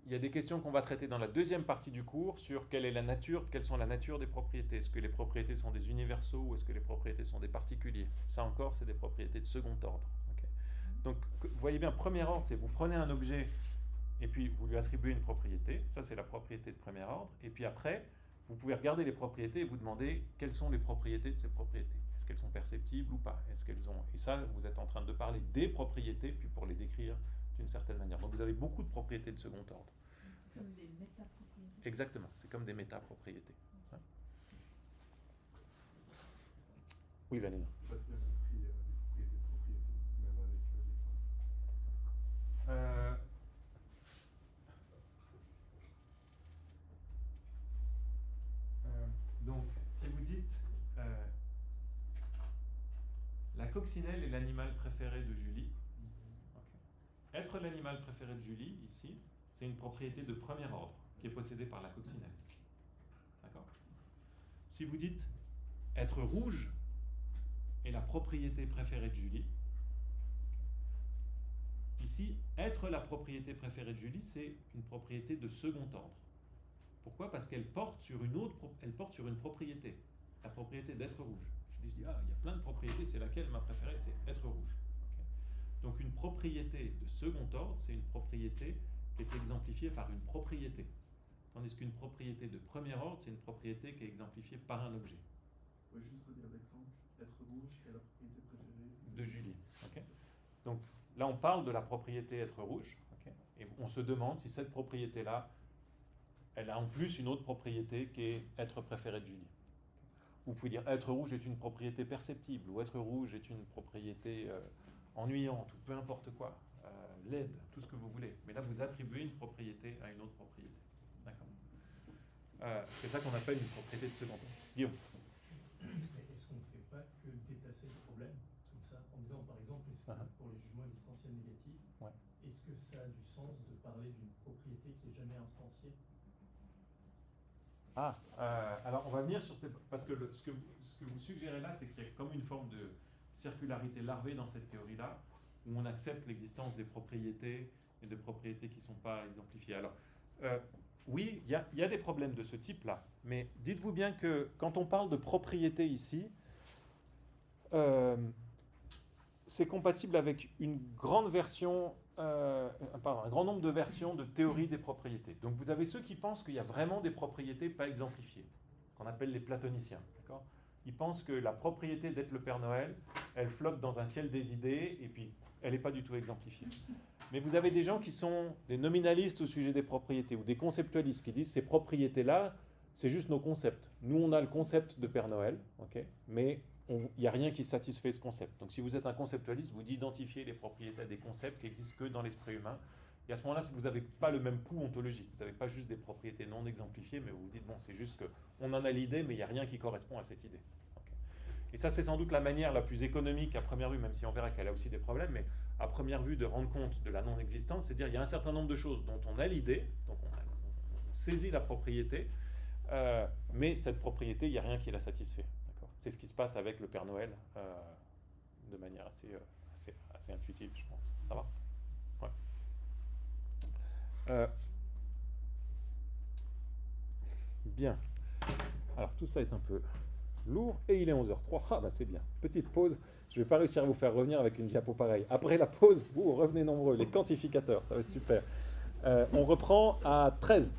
Il y a des questions qu'on va traiter dans la deuxième partie du cours sur quelles sont la nature des propriétés. Est-ce que les propriétés sont des universaux ou est-ce que les propriétés sont des particuliers? Ça encore, c'est des propriétés de second ordre. Okay. Donc, vous voyez bien, premier ordre, c'est vous prenez un objet et puis vous lui attribuez une propriété. Ça, c'est la propriété de premier ordre. Et puis après, vous pouvez regarder les propriétés et vous demander quelles sont les propriétés de ces propriétés. Est-ce qu'elles sont perceptibles ou pas? Est-ce qu'elles ont... Et ça, vous êtes en train de parler des propriétés, puis pour les décrire d'une certaine manière. Donc vous avez beaucoup de propriétés de second ordre. C'est comme des métapropriétés. Exactement, c'est comme des métapropriétés. Ouais. Oui, Vanina. Pas bien compris les propriétés de propriété, même avec Donc, si vous dites coccinelle est l'animal préféré de Julie. Ok. Être l'animal préféré de Julie, ici, c'est une propriété de premier ordre qui est possédée par la coccinelle. D'accord ? Si vous dites être rouge est la propriété préférée de Julie, ici, être la propriété préférée de Julie, c'est une propriété de second ordre. Pourquoi ? Parce qu'elle porte sur une propriété, la propriété d'être rouge. Je dis, il y a plein de propriétés, c'est laquelle ma préférée, c'est être rouge. Okay. Donc une propriété de second ordre, c'est une propriété qui est exemplifiée par une propriété. Tandis qu'une propriété de premier ordre, c'est une propriété qui est exemplifiée par un objet. Vous pouvez juste redire l'exemple, être rouge est la propriété préférée de Julie. Okay. Donc là, on parle de la propriété être rouge, okay. Et on se demande si cette propriété-là, elle a en plus une autre propriété qui est être préféré de Julie. Vous pouvez dire être rouge est une propriété perceptible, ou être rouge est une propriété ennuyante, ou peu importe quoi, laide, tout ce que vous voulez. Mais là, vous attribuez une propriété à une autre propriété. D'accord. C'est ça qu'on appelle une propriété de second ordre. Guillaume. Est-ce qu'on ne fait pas que déplacer le problème comme ça, en disant par exemple, pour les jugements existentiels négatifs, ouais. Est-ce que ça a du sens de parler d'une propriété qui n'est jamais instanciée ? Alors on va venir sur parce que ce que vous suggérez là, c'est qu'il y a comme une forme de circularité larvée dans cette théorie-là, où on accepte l'existence des propriétés et de propriétés qui ne sont pas exemplifiées. Alors, oui, il y a des problèmes de ce type-là, mais dites-vous bien que quand on parle de propriété ici, c'est compatible avec une grande version, un grand nombre de versions de théorie des propriétés. Donc vous avez ceux qui pensent qu'il y a vraiment des propriétés pas exemplifiées, qu'on appelle les platoniciens. D'accord ? Ils pensent que la propriété d'être le Père Noël, elle flotte dans un ciel des idées, et puis elle n'est pas du tout exemplifiée. Mais vous avez des gens qui sont des nominalistes au sujet des propriétés, ou des conceptualistes qui disent ces propriétés-là, c'est juste nos concepts. Nous, on a le concept de Père Noël, okay, mais il n'y a rien qui satisfait ce concept. Donc si vous êtes un conceptualiste, vous identifiez les propriétés à des concepts qui existent que dans l'esprit humain. Et à ce moment-là, vous n'avez pas le même pouls ontologique. Vous n'avez pas juste des propriétés non exemplifiées, mais vous vous dites, bon, c'est juste qu'on en a l'idée, mais il n'y a rien qui correspond à cette idée. Okay. Et ça, c'est sans doute la manière la plus économique à première vue, même si on verra qu'elle a aussi des problèmes, mais à première vue de rendre compte de la non-existence, c'est dire qu'il y a un certain nombre de choses dont on a l'idée, donc on saisit la propriété, mais cette propriété, il n'y a rien qui la satisfait. C'est ce qui se passe avec le Père Noël de manière assez intuitive, je pense. Ça va ? Ouais. Bien. Alors, tout ça est un peu lourd et il est 11h03. Ah, bah c'est bien. Petite pause. Je ne vais pas réussir à vous faire revenir avec une diapo pareille. Après la pause, vous revenez nombreux. Les quantificateurs, ça va être super. On reprend à 13.